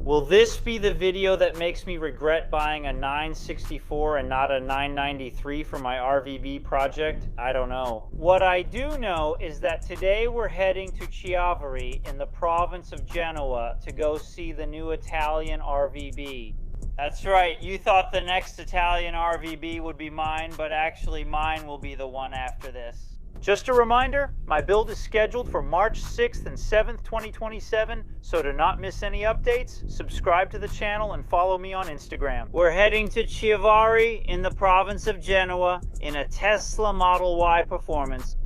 Will this be the video that makes me regret buying a 964 and not a 993 for my RWB project? I don't know. What I do know is that today we're heading to Chiavari in the province of Genoa to go see the new Italian RWB. That's right, you thought the next Italian RWB would be mine, but actually mine will be the one after this. Just a reminder, my build is scheduled for March 6th and 7th, 2027, so to not miss any updates, subscribe to the channel and follow me on Instagram. We're heading to Chiavari in the province of Genoa in a Tesla Model Y Performance.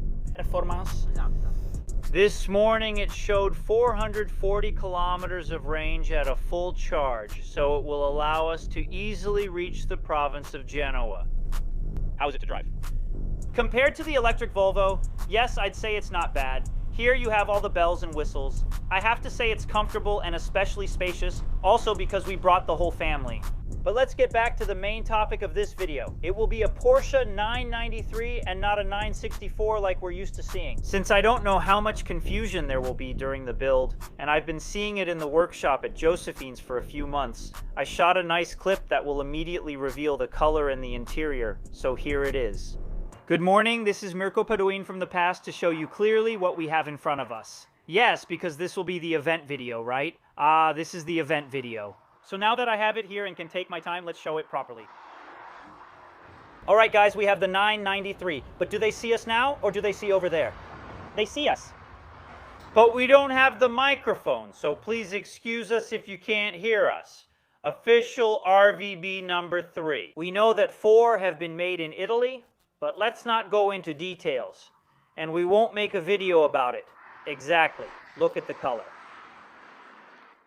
This morning it showed 440 kilometers of range at a full charge, so it will allow us to easily reach the province of Genoa. How is it to drive? Compared to the electric Volvo, yes, I'd say it's not bad. Here you have all the bells and whistles. I have to say it's comfortable and especially spacious, also because we brought the whole family. But let's get back to the main topic of this video. It will be a Porsche 993 and not a 964 like we're used to seeing. Since I don't know how much confusion there will be during the build, and I've been seeing it in the workshop at Josephine's for a few months, I shot a nice clip that will immediately reveal the color and the interior, so here it is. Good morning, this is Mirko Paduin from the past to show you clearly what we have in front of us. Yes, because this will be the event video, right? This is the event video. So now that I have it here and can take my time, let's show it properly. Alright guys, we have the 993, but do they see us now or do they see over there? They see us. But we don't have the microphone, so please excuse us if you can't hear us. Official RWB number 3. We know that 4 have been made in Italy, but let's not go into details. And we won't make a video about it. Exactly. Look at the color.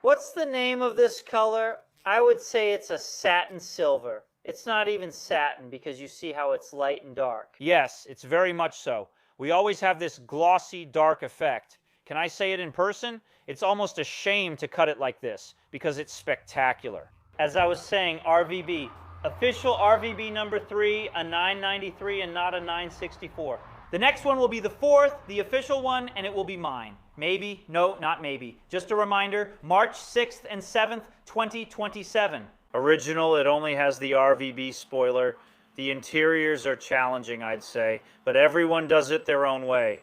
What's the name of this color? I would say it's a satin silver. It's not even satin because you see how it's light and dark. Yes, it's very much so. We always have this glossy, dark effect. Can I say it in person? It's almost a shame to cut it like this because it's spectacular. As I was saying, RWB. Official RWB number 3, a 993 and not a 964. The next one will be the 4th, the official one, and it will be mine. Maybe, no, not maybe. Just a reminder, March 6th and 7th, 2027. Original, it only has the RWB spoiler. The interiors are challenging, I'd say, but everyone does it their own way.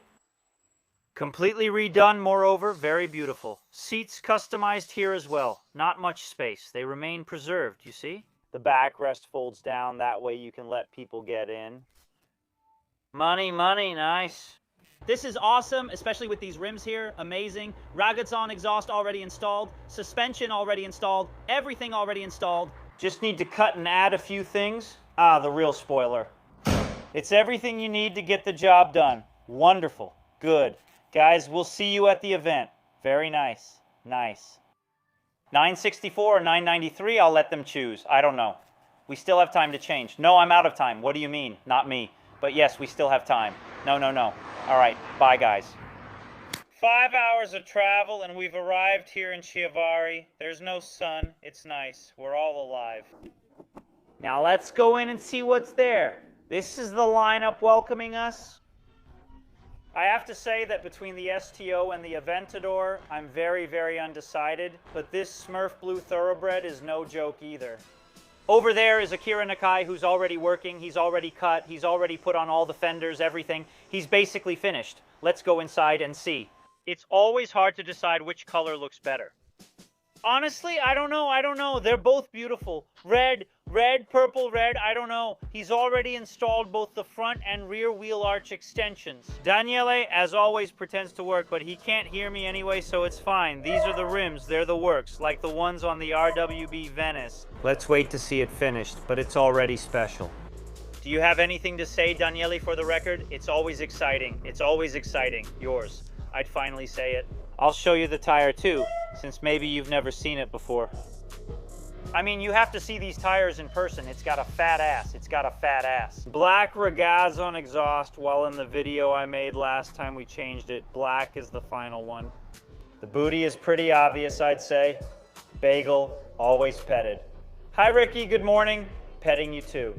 Completely redone, moreover, very beautiful. Seats customized here as well. Not much space. They remain preserved, you see? The backrest folds down, that way you can let people get in. Money, money, nice. This is awesome, especially with these rims here. Amazing. Ragazon exhaust already installed. Suspension already installed. Everything already installed. Just need to cut and add a few things. The real spoiler. It's everything you need to get the job done. Wonderful. Good. Guys, we'll see you at the event. Very nice. Nice. 964 or 993, I'll let them choose. I don't know. We still have time to change. No, I'm out of time. What do you mean? Not me. But yes, we still have time. No. All right, bye guys. 5 hours of travel and we've arrived here in Chiavari. There's no sun. It's nice. We're all alive. Now let's go in and see what's there. This is the lineup welcoming us. I have to say that between the STO and the Aventador, I'm very, very undecided, but this Smurf Blue Thoroughbred is no joke either. Over there is Akira Nakai, who's already working, he's already cut, he's already put on all the fenders, everything. He's basically finished. Let's go inside and see. It's always hard to decide which color looks better. Honestly, I don't know. They're both beautiful. Red, purple, red, I don't know. He's already installed both the front and rear wheel arch extensions. Daniele, as always, pretends to work, but he can't hear me anyway, so it's fine. These are the rims, they're the works, like the ones on the RWB Venice. Let's wait to see it finished, but it's already special. Do you have anything to say, Daniele, for the record? It's always exciting. It's always exciting. Yours. I'd finally say it. I'll show you the tire too, since maybe you've never seen it before. I mean, you have to see these tires in person. It's got a fat ass. It's got a fat ass. Black Ragazon exhaust, while in the video I made last time we changed it, black is the final one. The booty is pretty obvious, I'd say. Bagel, always petted. Hi, Ricky, good morning. Petting you too.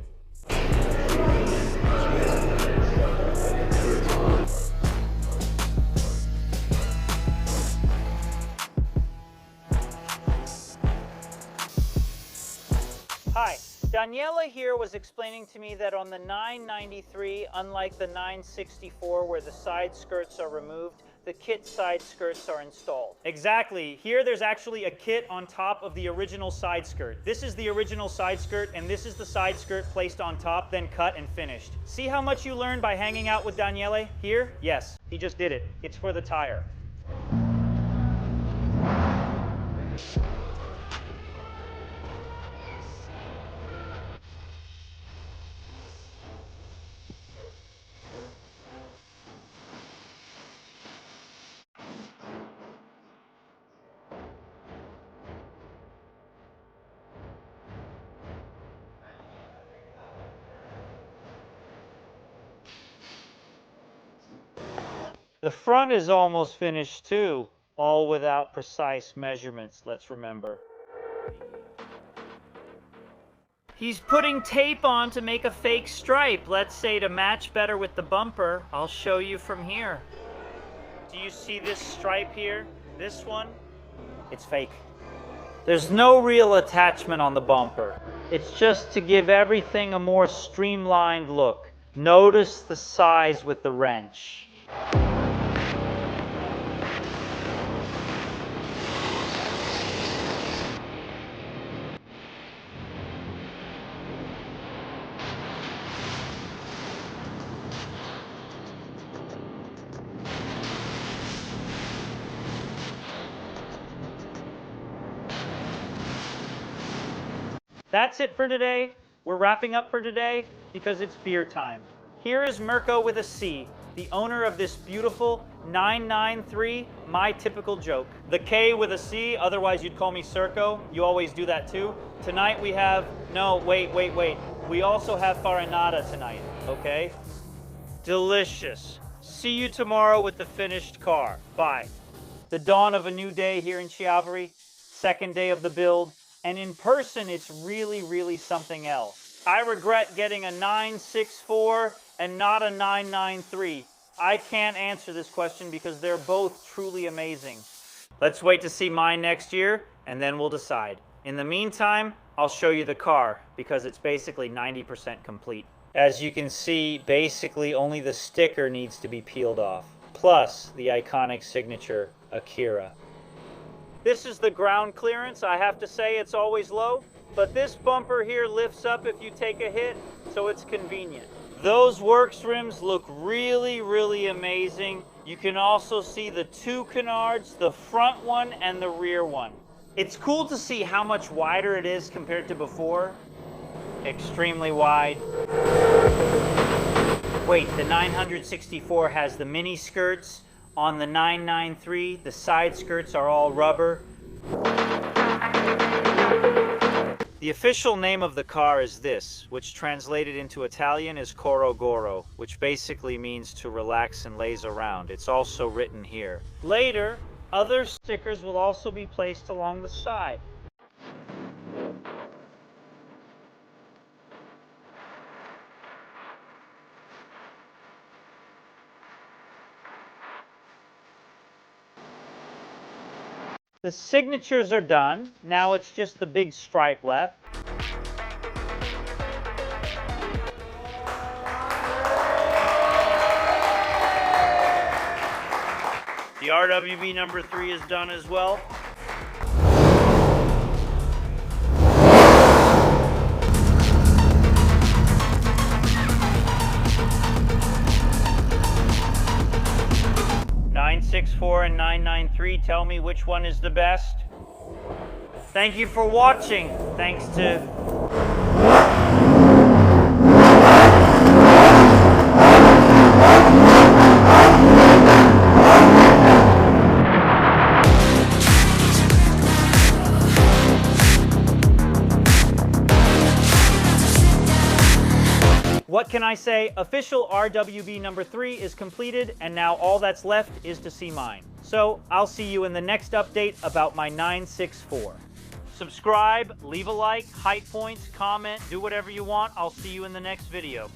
Hi, Daniela here was explaining to me that on the 993, unlike the 964 where the side skirts are removed, the kit side skirts are installed. Exactly. Here there's actually a kit on top of the original side skirt. This is the original side skirt, and this is the side skirt placed on top, then cut and finished. See how much you learned by hanging out with Daniele here? Yes, he just did it. It's for the tire. The front is almost finished too, all without precise measurements, let's remember. He's putting tape on to make a fake stripe, let's say to match better with the bumper. I'll show you from here. Do you see this stripe here? This one? It's fake. There's no real attachment on the bumper. It's just to give everything a more streamlined look. Notice the size with the wrench. That's it for today. We're wrapping up for today because it's beer time. Here is Mirko with a C, the owner of this beautiful 993, my typical joke. The K with a C, otherwise you'd call me Circo. You always do that too. Tonight we have, no, wait. We also have farinata tonight, okay? Delicious. See you tomorrow with the finished car. Bye. The dawn of a new day here in Chiavari, second day of the build. And in person, it's really something else. I regret getting a 964 and not a 993. I can't answer this question because they're both truly amazing. Let's wait to see mine next year, and then we'll decide. In the meantime, I'll show you the car because it's basically 90% complete. As you can see, basically only the sticker needs to be peeled off, plus the iconic signature, Akira. This is the ground clearance. I have to say it's always low, but this bumper here lifts up if you take a hit, so it's convenient. Those works rims look really amazing. You can also see the two canards, the front one and the rear one. It's cool to see how much wider it is compared to before. Extremely wide. Wait, the 964 has the mini skirts. On the 993, the side skirts are all rubber. The official name of the car is this, which translated into Italian is Coro Goro, which basically means to relax and laze around. It's also written here. Later, other stickers will also be placed along the side. The signatures are done. Now it's just the big stripe left. The RWB number 3 is done as well. .964 and 993, tell me which one is the best. Thank you for watching. Thanks to... What can I say? Official RWB number 3 is completed, and now all that's left is to see mine. So I'll see you in the next update about my 964. Subscribe, leave a like, height points, comment, do whatever you want. I'll see you in the next video.